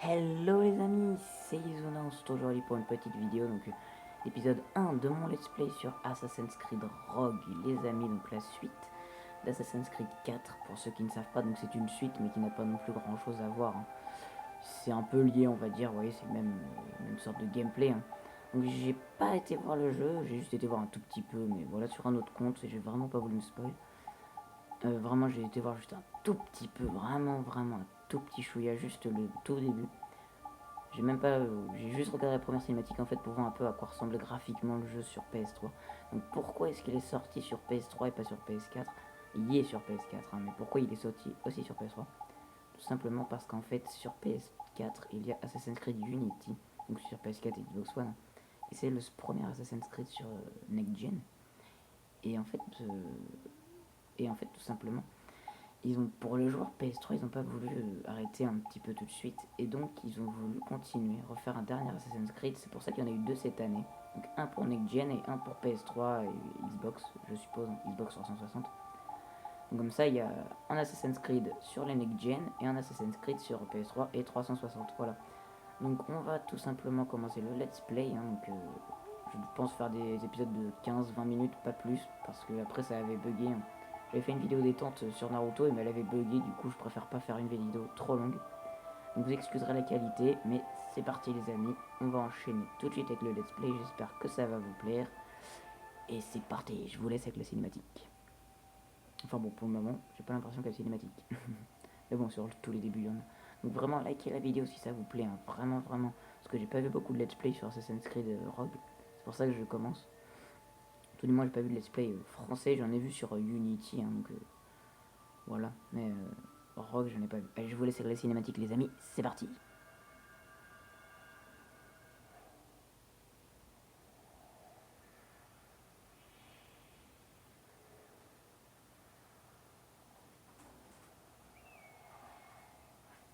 Hello les amis, c'est Izuna, on se retrouve aujourd'hui pour une petite vidéo, donc l'épisode 1 de mon let's play sur Assassin's Creed Rogue, les amis, donc la suite d'Assassin's Creed 4, pour ceux qui ne savent pas, donc c'est une suite mais qui n'a pas non plus grand chose à voir, hein. C'est un peu lié on va dire, vous voyez, c'est même une sorte de gameplay, hein. Donc j'ai pas été voir le jeu, j'ai juste été voir un tout petit peu, mais voilà, sur un autre compte, et j'ai vraiment pas voulu me spoil. Vraiment j'ai été voir juste un tout petit peu, vraiment un tout petit chouïa, juste le tout début. J'ai même pas, j'ai juste regardé la première cinématique en fait pour voir un peu à quoi ressemblait graphiquement le jeu sur PS3. Donc pourquoi est-ce qu'il est sorti sur PS3 et pas sur PS4? Il y est sur PS4, hein, mais pourquoi il est sorti aussi sur PS3? Tout simplement parce qu'en fait sur PS4 il y a Assassin's Creed Unity, donc sur PS4 et Xbox One, et c'est le premier Assassin's Creed sur Next Gen. Et en fait, tout simplement, ils ont, pour les joueurs PS3, ils n'ont pas voulu arrêter un petit peu tout de suite, et donc ils ont voulu continuer, refaire un dernier Assassin's Creed. C'est pour ça qu'il y en a eu deux cette année, donc un pour Next Gen et un pour PS3 et Xbox, je suppose, Xbox 360. Donc comme ça, il y a un Assassin's Creed sur les Next Gen et un Assassin's Creed sur PS3 et 360, voilà. Donc on va tout simplement commencer le let's play, hein, donc je pense faire des épisodes de 15-20 minutes, pas plus, parce que après ça avait bugué, hein. J'avais fait une vidéo détente sur Naruto, mais elle avait bugué, du coup je préfère pas faire une vidéo trop longue. Donc vous excuserez la qualité, mais c'est parti les amis, on va enchaîner tout de suite avec le let's play, j'espère que ça va vous plaire. Et c'est parti, je vous laisse avec la cinématique. Enfin bon, pour le moment, j'ai pas l'impression qu'il y a cinématique. Mais bon, sur tous les débuts, il y en a. Donc vraiment, likez la vidéo si ça vous plaît, hein. Vraiment. Parce que j'ai pas vu beaucoup de let's play sur Assassin's Creed Rogue. C'est pour ça que je commence. Tout du moins, j'ai pas vu de let's play français, j'en ai vu sur Unity, hein, donc voilà. Mais Rogue, j'en ai pas vu. Allez, je vous laisse avec la cinématique, les amis. C'est parti.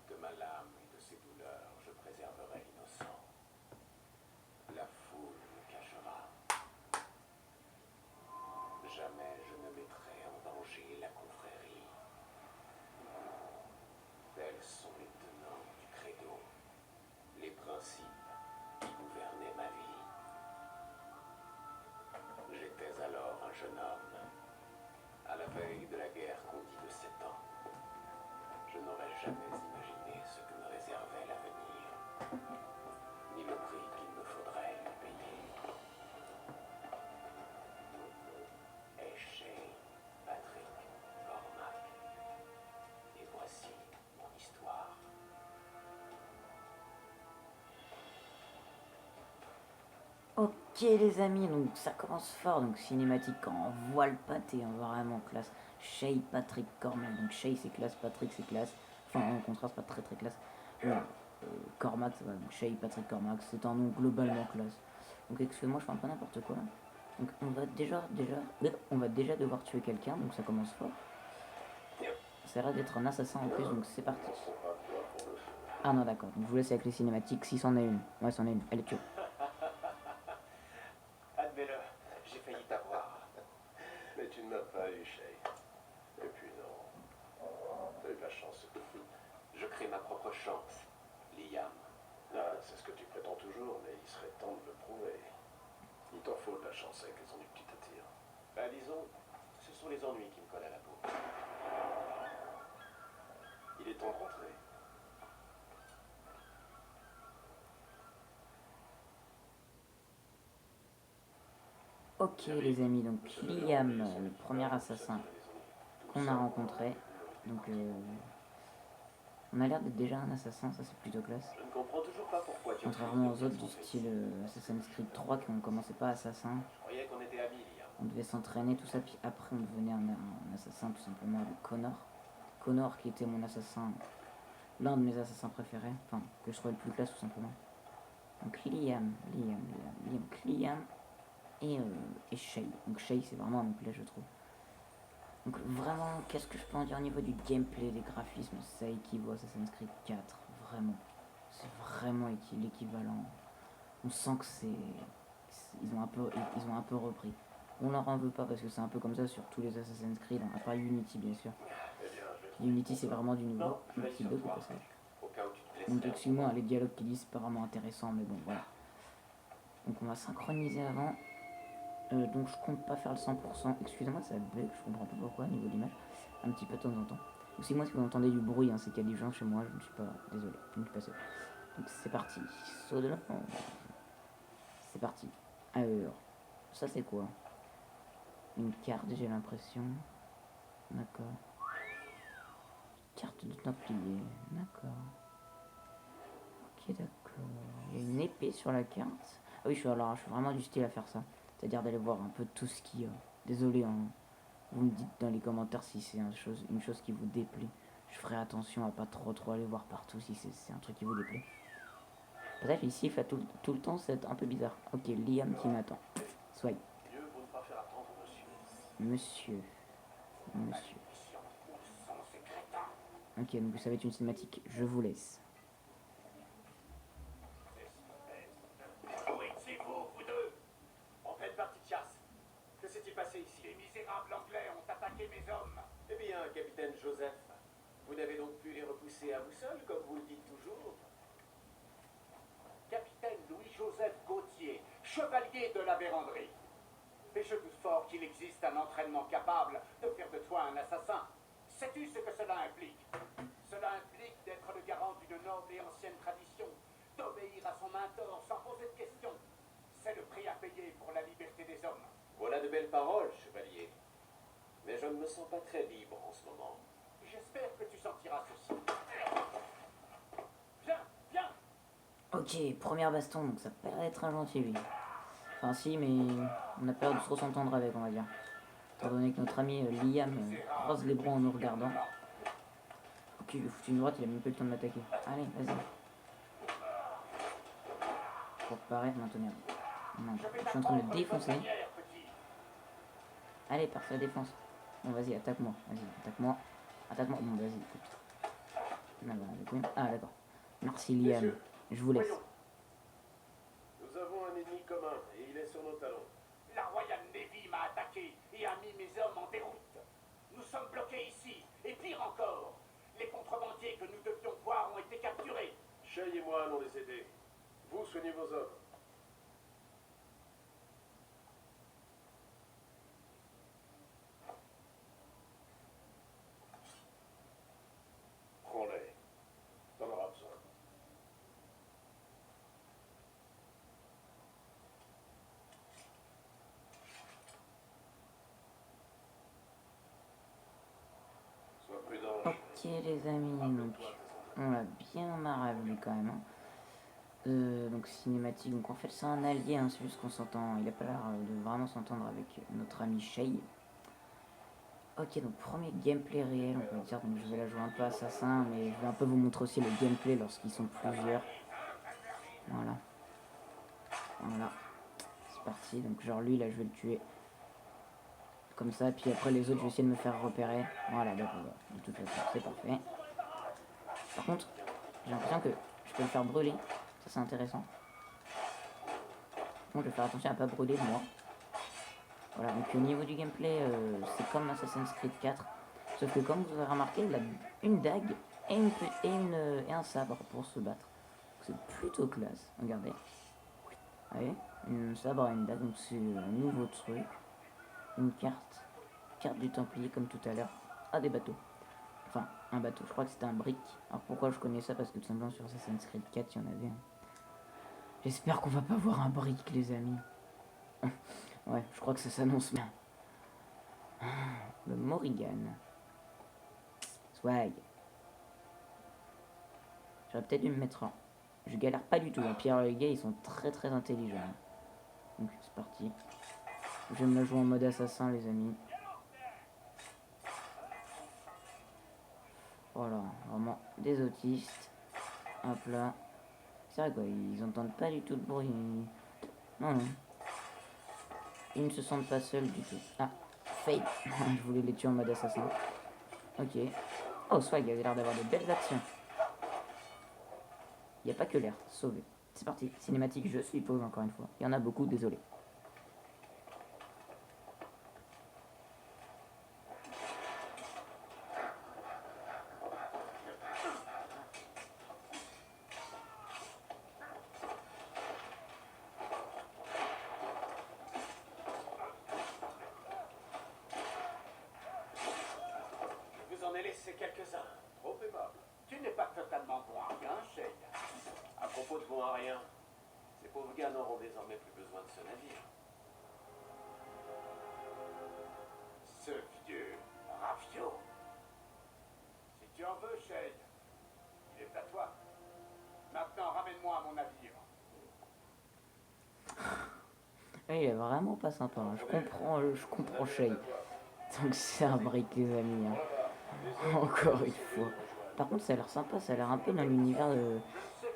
De ma lame et de ses douleurs, je préserverai l'innocent. La foule me cachera. Jamais je ne mettrai en danger la confrérie. Tels sont les tenants du credo, les principes qui gouvernaient ma vie. J'étais alors un jeune homme, à la veille de la guerre qu'on dit de 7 ans. Je n'aurais jamais imaginé ce que me réservait l'avenir, ni le prix qu'il me faudrait lui payer. Échec, Patrick, Cormac. Et voici mon histoire. Ok les amis, donc ça commence fort, donc cinématique en voile pâté, hein, vraiment classe. Shay, Patrick, Cormac, donc Shay c'est classe, Patrick c'est classe. Enfin en contraste, pas très classe. Bon, Cormac, ça va, donc Shay, Patrick, Cormac, c'est un nom globalement classe. Donc excusez-moi, je fais un peu n'importe quoi. Donc on va déjà devoir tuer quelqu'un, donc ça commence fort. Ça a l'air d'être un assassin en plus, donc c'est parti. Ah non d'accord, donc je vous laisse avec les cinématiques, si c'en est une. Ouais, c'en est une, elle est tuée. Admets-le, j'ai failli t'avoir. Mais tu ne m'as pas eu, Shay. Et puis non. T'as eu de la chance. Je crée ma propre chance, Liam. Ah, c'est ce que tu prétends toujours, mais il serait temps de le prouver. Il t'en faut de la chance avec les ennuis que tu t'attires. Bah disons, ce sont les ennuis qui me collent à la peau. Il est temps de rentrer. Ok les amis, donc Liam, le premier assassin qu'on a rencontré. Donc on a l'air d'être déjà un assassin, ça c'est plutôt classe. Je ne comprends toujours pas pourquoi tu Contrairement aux autres du style Assassin's Creed 3 qui ont commencé pas assassin. Je croyais qu'on était amis, Liam. On devait s'entraîner tout ça, puis après on devenait un assassin tout simplement avec Connor. Connor qui était mon assassin, l'un de mes assassins préférés, enfin que je trouvais le plus classe tout simplement. Donc Liam et Shay. Donc Shay c'est vraiment un mot-clé je trouve. Donc vraiment, qu'est-ce que je peux en dire au niveau du gameplay, des graphismes, ça équivaut à Assassin's Creed 4, vraiment. C'est vraiment l'équivalent. On sent que ils ont un peu repris. On leur en veut pas parce que c'est un peu comme ça sur tous les Assassin's Creed, hein, à part Unity bien sûr. Eh bien, je vais Unity c'est vraiment du nouveau. Un petit bug au passage. au cas où tu te Donc excuse-moi, les dialogues qu'ils disent c'est pas vraiment intéressant, mais bon voilà. Donc on va synchroniser avant. Donc je compte pas faire le 100%. Excusez-moi, ça bug, je comprends pas pourquoi au niveau de l'image. Un petit peu de temps en temps. Aussi moi si vous entendez du bruit, hein, c'est qu'il y a des gens chez moi, je ne suis pas désolé, je ne suis pas seul. Donc c'est parti. Saut de l'enfant. C'est parti. Alors, ça c'est quoi? Une carte, j'ai l'impression. D'accord. Carte de Templier. D'accord. Ok, d'accord. Il y a une épée sur la carte. Ah oui, je suis vraiment du style à faire ça. C'est-à-dire d'aller voir un peu tout ce qui... Désolé, hein. Vous me dites dans les commentaires si c'est une chose qui vous déplaît. Je ferai attention à pas trop aller voir partout si c'est un truc qui vous déplaît. Bref, ici, il fait tout le temps, c'est un peu bizarre. Ok, Liam qui m'attend. Soyez. Monsieur. Monsieur. Ok, donc ça va être une cinématique. Je vous laisse. Oui, c'est vous, vous deux. En pleine partie de chasse. Que s'est-il passé ici? Les misérables anglais ont attaqué mes hommes. Eh bien, capitaine Joseph, vous n'avez donc pu les repousser à vous seul, comme vous le dites toujours. Capitaine Louis-Joseph Gauthier, chevalier de la Vérandrie. Et je doute fort qu'il existe un entraînement capable de faire de toi un assassin. Sais-tu ce que cela implique? Cela implique d'être le garant d'une noble et ancienne tradition, d'obéir à son mentor sans poser de questions. C'est le prix à payer pour la liberté des hommes. Voilà de belles paroles, chevalier. Mais je ne me sens pas très libre en ce moment. J'espère que tu sentiras ceci. Viens, viens. Ok, première baston, donc ça paraît être un gentil lui. Enfin si, mais on a peur de trop s'entendre avec, on va dire. Étant donné que notre ami Liam croise les bras en nous regardant. Ok, il a foutu une droite, il a même pas eu le temps de m'attaquer. Allez, vas-y. Pour paraître maintenant. Non, je suis en train de le défoncer. Allez, par sa défense. Bon, vas-y, attaque-moi. Vas-y, attaque-moi. Attaque-moi. Bon, vas-y, écoute. Ah, d'accord. Merci, Liam. Je vous laisse. Nous avons un ennemi commun et il est sur nos talons. La Royal Navy m'a attaqué et a mis mes hommes en déroute. Nous sommes bloqués ici, et pire encore, les contrebandiers que nous devions voir ont été capturés. Shay et moi allons les aider. Vous soignez vos hommes. Prends-les. T'en auras besoin. Sois prudent. Ok, les amis, donc on l'a bien marabli quand même. Hein. Donc cinématique, donc en fait c'est un allié, hein, c'est juste qu'on s'entend, il a pas l'air de vraiment s'entendre avec notre ami Shay. Ok, donc premier gameplay réel, on peut dire, donc je vais la jouer un peu assassin, mais je vais un peu vous montrer aussi le gameplay lorsqu'ils sont plusieurs. Voilà. Voilà. C'est parti, donc genre lui là je vais le tuer. Comme ça, puis après les autres je vais essayer de me faire repérer. Voilà, d'accord, de toute façon c'est parfait. Par contre, j'ai l'impression que je peux le faire brûler, ça c'est intéressant. Bon, je vais faire attention à pas brûler moi. Voilà, donc au niveau du gameplay, c'est comme Assassin's Creed 4. Sauf que comme vous avez remarqué, il a une dague et un sabre pour se battre. C'est plutôt classe, regardez. Vous voyez, un sabre et une dague, donc c'est un nouveau truc. Une carte du Templier comme tout à l'heure. Ah, des bateaux. Enfin, un bateau, je crois que c'était un brick. Alors pourquoi je connais ça? Parce que tout simplement sur Assassin's Creed 4, il y en avait un. J'espère qu'on va pas voir un brick, les amis. Ouais, je crois que ça s'annonce bien. Le Morrigan. Swag. J'aurais peut-être dû me mettre en... Je galère pas du tout. Hein. Pierre, les gars, ils sont très intelligents. Donc c'est parti. Je vais me la jouer en mode assassin, les amis. Voilà, vraiment des autistes. Hop là. C'est vrai quoi, ils entendent pas du tout le bruit. Non. Ils ne se sentent pas seuls du tout. Ah, fail. Je voulais les tuer en mode assassin. Ok. Oh, Swag, il avait l'air d'avoir de belles actions. Il n'y a pas que l'air, sauvé. C'est parti, cinématique, je suppose encore une fois. Il y en a beaucoup, désolé. connaissais quelques-uns. Trop aimable. Tu n'es pas totalement bon à rien, Shay. À propos de bon à rien, ces pauvres gars n'auront désormais plus besoin de ce navire. Ce vieux Ravio. Si tu en veux, Shay, il est à toi. Maintenant, ramène-moi à mon navire. Il est vraiment pas sympa, hein. Je comprends Shay. Donc c'est un brick les amis, hein. Encore une fois. Par contre ça a l'air sympa, ça a l'air un peu dans l'univers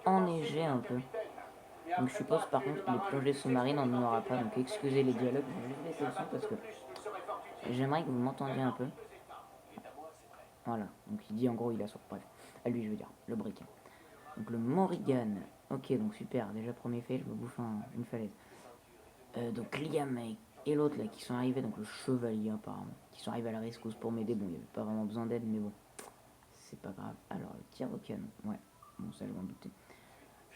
enneigé un peu. Donc je suppose par contre les plongées sous-marines on n'en aura pas, donc excusez les dialogues, je vais juste laisser le son parce que j'aimerais que vous m'entendiez un peu. Voilà, donc il dit en gros il a soif, bref, à lui je veux dire, le brick. Donc le Morrigan, ok donc super, déjà premier fait je me bouffe une falaise. Donc Liam et l'autre là qui sont arrivés, donc le chevalier apparemment, qui sont arrivés à la rescousse pour m'aider, bon il n'y avait pas vraiment besoin d'aide mais bon, c'est pas grave. Alors le tir au canon, ouais, bon ça je m'en doutais.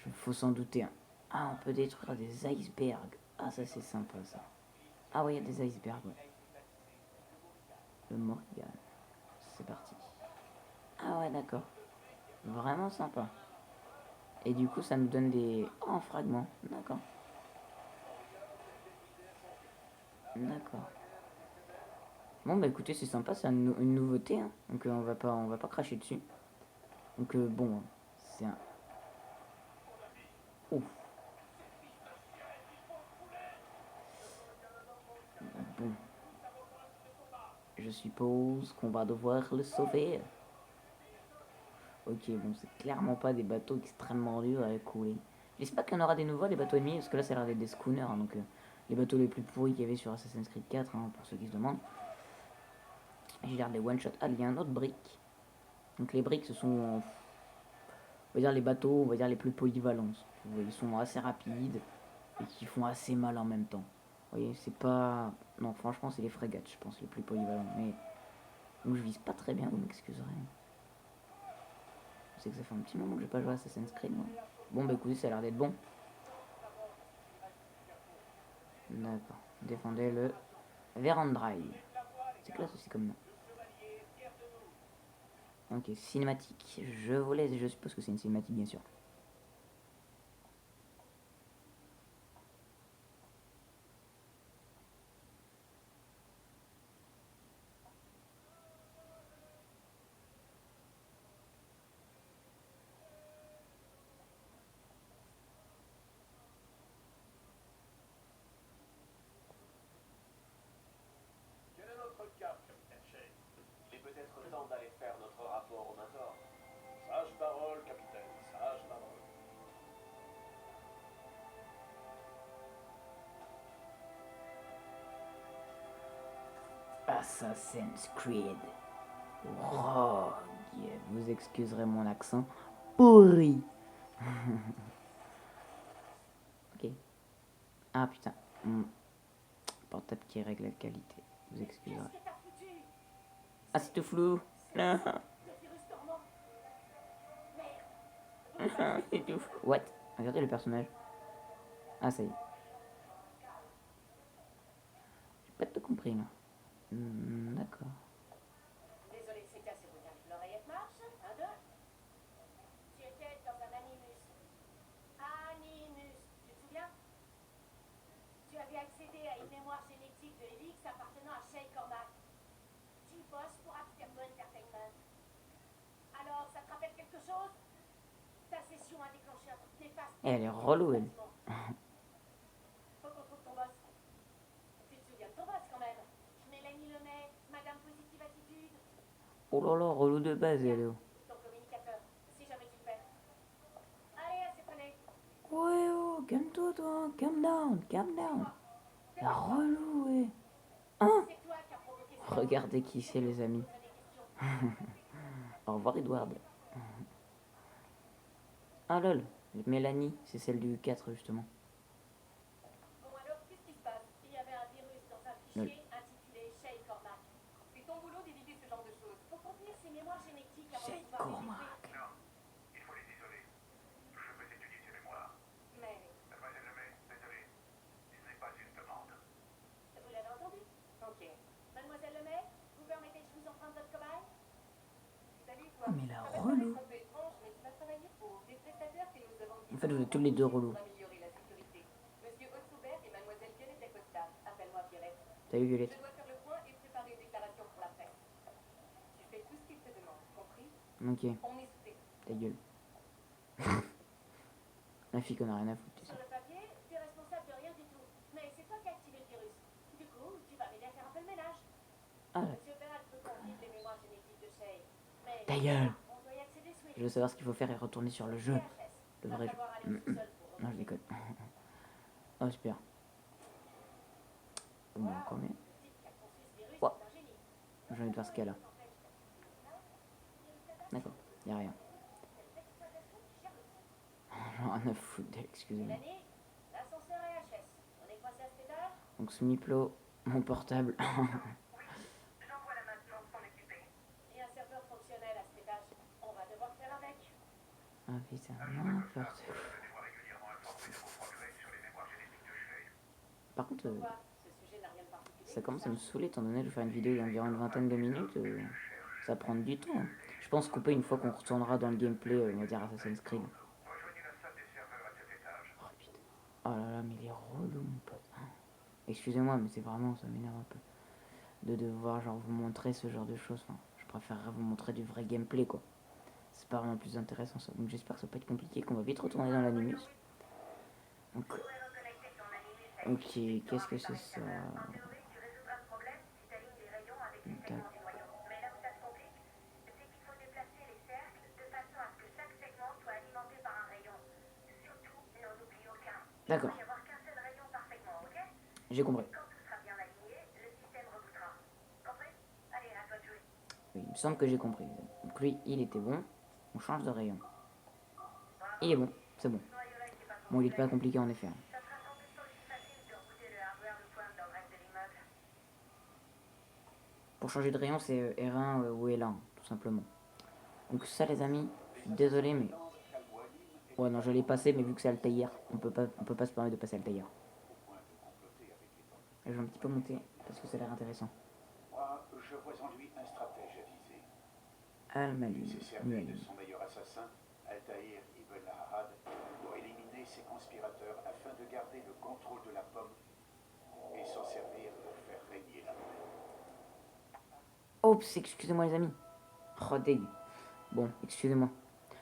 Il faut s'en douter. Hein. Ah, on peut détruire des icebergs. Ah, ça c'est sympa ça. Ah ouais, il y a des icebergs. Ouais. Le Morrigan. C'est parti. Ah ouais, d'accord. Vraiment sympa. Et du coup, ça nous donne des... Oh, en fragments. D'accord. D'accord. Bon, bah écoutez, c'est sympa, c'est une nouveauté. Hein. Donc on va pas cracher dessus. Donc bon, c'est un... Ouf. Bon. Je suppose qu'on va devoir le sauver. Ok, bon, c'est clairement pas des bateaux extrêmement durs à couler. J'espère qu'il y en aura des nouveaux, des bateaux ennemis, parce que là, ça a l'air d'être des schooners. Hein, donc, les bateaux les plus pourris qu'il y avait sur Assassin's Creed 4, hein, pour ceux qui se demandent. J'ai l'air des one-shot. Ah, il y a un autre brick. Donc, les bricks, ce sont, on va dire, les bateaux, on va dire, les plus polyvalents. Ils sont assez rapides et qui font assez mal en même temps. Vous voyez, c'est pas... Non, franchement, c'est les frégates, je pense, les plus polyvalents. Mais... Donc, je vise pas très bien, vous m'excuserez. Je sais que ça fait un petit moment que j'ai pas joué à Assassin's Creed, moi. Bon, bah écoutez, ça a l'air d'être bon. D'accord. Défendez le Verandrai. C'est classe aussi comme nom. Ok, cinématique. Je vous laisse, je suppose que c'est une cinématique, bien sûr. Quel est notre cap, capitaine Shay? Il est peut-être temps d'aller faire notre rapport au Major. Sage parole, capitaine, sage parole. Assassin's Creed Rogue. Vous excuserez mon accent pourri. Ok. Ah putain. Portable qui règle la qualité. Vous excuserez. Ah, c'est tout flou. Non. C'est tout flou. What? Regardez le personnage. Ah, ça y est. J'ai pas tout compris là. D'accord. Désolé, c'est assez brutal. L'oreillette marche? Un, deux. Tu étais dans un animus. Animus, tu te souviens? Tu avais accédé à une mémoire génétique de Helix appartenant à Shay Cormac. Tu bosses pour Afterburn Entertainment. Alors, ça te rappelle quelque chose? Ta session a déclenché un truc néfaste. Elle est relou, elle. Faut qu'on trouve ton boss. Tu te souviens de ton boss quand même? Mélanie Lemay, Madame Positive Attitude. Oh là là, relou de base, elle est où? Ton communicateur, si jamais tu le fais. Allez, assez poney. Ouais, oh, calme-toi, toi. Calm down, calm down. La relou, ouais. Hein? C'est toi qui as provoqué ça. Regardez qui c'est, les amis. Au revoir, Edward. Ah lol, Mélanie, c'est celle du 4, justement. Bon alors, qu'est-ce qui se passe? Il y avait un virus dans un fichier intitulé Shay Cormac. C'est ton boulot d'éviter ce genre de choses. Faut contenir ses mémoires génétiques avant de Shay pouvoir les Cormac. détruire. Non, il faut les isoler. Je peux étudier ces mémoires. Mais, Mademoiselle Lemay, désolé. Ce n'est pas une demande. vous l'avez entendu? Ok. Mademoiselle Lemay, vous permettez que je vous emprunte votre cobaye? fait, vous êtes tous les deux relous. Pour améliorer la sécurité. Monsieur Otsuber et mademoiselle Violette Acosta. Appelle-moi Violette. T'as eu Violette? Je dois faire le point et préparer une déclaration pour la presse. Tu fais tout ce qu'il te demande, compris? Ok, On est soudés. ta gueule. La fille qu'on a rien à foutre, tu sais. Sur le papier, tu es responsable de rien du tout. Mais c'est toi qui as activé le virus. Du coup, tu vas m'aider à faire un peu le ménage. Ah, Monsieur Berg veut qu'on vive les mémoires génétiques de Shay. Mais ta gueule. on doit y accéder sous Je veux savoir ce qu'il faut faire et retourner sur le jeu. Le vrai jeu. Non, je déconne. Oh, super. Bon, quand même. Wow. J'ai envie de voir ce qu'elle a. D'accord, y'a rien. J'en ai rien à foutre d'elle, excusez-moi. L'ascenseur est HS. On est coincé à cet étage. Donc, Smiplo, mon portable. J'envoie la maintenance s'en occuper. Il y a un serveur fonctionnel à cet étage. On va devoir faire avec. Ah putain, n'importe quoi. Par contre, Pourquoi? Ce sujet n'a rien de particulier. ça commence à me saouler étant donné que je vais faire une vidéo d'environ une vingtaine de minutes. Ça prend du temps. Hein. Je pense couper une fois qu'on retournera dans le gameplay, on va dire Assassin's Creed. Oh putain. Oh là là, mais il est relou mon pote. Excusez-moi, mais c'est vraiment, ça m'énerve un peu. De devoir genre vous montrer ce genre de choses. Enfin, je préférerais vous montrer du vrai gameplay quoi. C'est pas vraiment plus intéressant ça. Donc j'espère que ça va pas être compliqué, qu'on va vite retourner dans l'animus. Donc, ok, qu'est-ce que c'est ça? Tac. D'accord. J'ai compris. Oui, il me semble que j'ai compris. Donc lui, il était bon. On change de rayon. Il est bon, c'est bon. Bon, il est pas compliqué en effet. Pour changer de rayon, c'est R1 ou L1, tout simplement. Donc ça les amis, je suis désolé mais... Ouais non, je l'ai passé, mais vu que c'est Altaïr, on peut pas se permettre de passer Altaïr. Je vais un petit peu monter, parce que ça a l'air intéressant. Moi, je vois en lui un stratège avisé. Al-Mali. Il s'est servi de son meilleur assassin, Altaïr Ibn Ahad, pour éliminer ses conspirateurs afin de garder le contrôle de la pomme et s'en servir pour faire régner la paix. Oups, excusez-moi les amis. Oh dég. Bon, excusez-moi.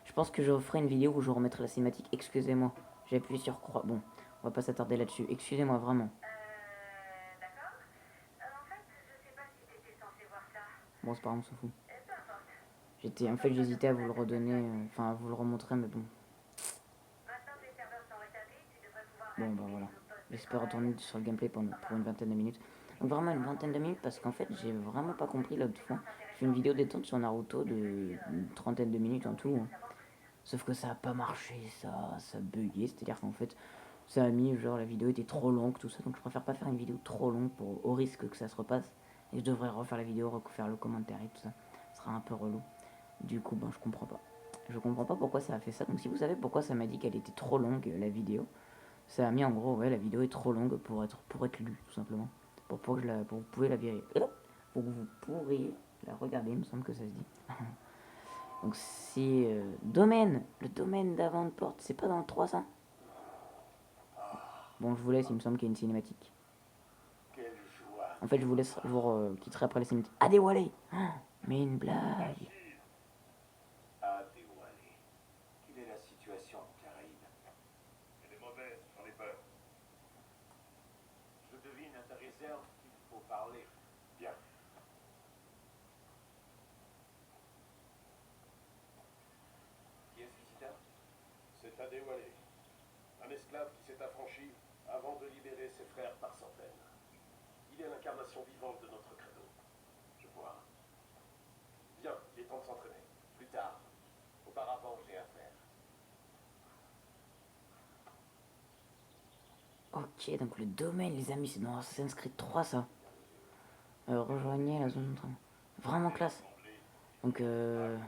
Je pense que je referai une vidéo où je remettrai la cinématique. Excusez-moi. J'ai appuyé sur croix. Bon, on va pas s'attarder là-dessus. Excusez-moi vraiment. D'accord. En fait, je sais pas si t'étais censé voir ça. Bon, c'est pas grave, on s'en fout. Peu importe. En fait, j'hésitais à vous le redonner, enfin à vous le remontrer, mais bon. Maintenant que les serveurs sont rétablis, tu devrais pouvoir Bon, bah voilà. J'espère retourner sur le gameplay pour une vingtaine de minutes. Donc vraiment une vingtaine de minutes parce qu'en fait, j'ai vraiment pas compris l'autre fois. J'ai fait une vidéo détente sur Naruto de une trentaine de minutes en tout. Hein. Sauf que ça a pas marché, ça bugué. C'est-à-dire qu'en fait, ça a mis, genre la vidéo était trop longue, tout ça. Donc je préfère pas faire une vidéo trop longue au risque que ça se repasse. Et je devrais refaire la vidéo, refaire le commentaire et tout ça. Ce sera un peu relou. Du coup, ben je comprends pas. Je comprends pas pourquoi ça a fait ça. Donc si vous savez pourquoi ça m'a dit qu'elle était trop longue, la vidéo, ça a mis en gros, ouais, la vidéo est trop longue pour être lue, tout simplement. Pour que vous pouvez la virer. Pour que vous pourriez la regarder, il me semble que ça se dit. Donc c'est domaine, le domaine d'avant de porte, c'est pas dans le 3 ça? Bon, je vous laisse, il me semble qu'il y a une cinématique. Quelle joie! En fait, je vous laisse, je vous quitterai après la cinématique. Ah, dévoilé! Mais une blague! À dévoiler. Quelle est la situation en Caraïbes? Elle est mauvaise, j'en ai peur. Je devine à ta réserve qu'il faut parler. Bien. Qui est suicidaire? C'est Adéwalé, un esclave qui s'est affranchi avant de libérer ses frères par centaines. Il est l'incarnation vivante de notre credo. Je vois. Bien, il est temps de s'entraîner. Plus tard. Auparavant, j'ai affaire. Ok, donc le domaine, les amis, c'est dans Assassin's Creed 3 ça. Rejoignez la zone de train. Vraiment classe. Donc, je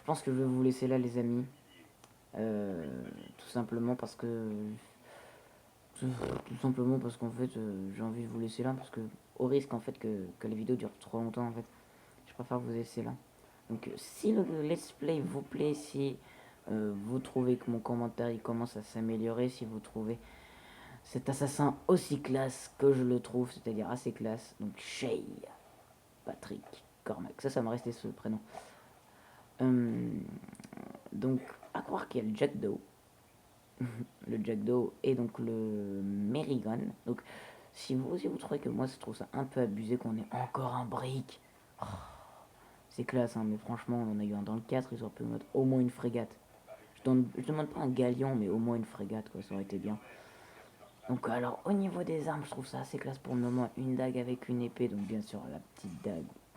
pense que je vais vous laisser là, les amis. Tout simplement parce que. Tout simplement parce qu'en fait, j'ai envie de vous laisser là. Parce que, au risque en fait que les vidéos durent trop longtemps, en fait, je préfère vous laisser là. Donc, si le let's play vous plaît, si vous trouvez que mon commentaire il commence à s'améliorer, si vous trouvez cet assassin aussi classe que je le trouve, c'est-à-dire assez classe, donc Shay Patrick Cormac, ça me restait ce prénom. Donc, à croire qu'il y a le Jack Doe, le Jack Doe et donc le Merrigan. Donc, si vous trouvez que moi je trouve ça un peu abusé qu'on ait encore un brick, c'est classe, hein, mais franchement, on en a eu un dans le 4, ils auraient pu mettre au moins une frégate. Je demande pas un galion, mais au moins une frégate, quoi, ça aurait été bien. Donc, alors, au niveau des armes, je trouve ça assez classe pour le moment. Une dague avec une épée, donc bien sûr, la petite dague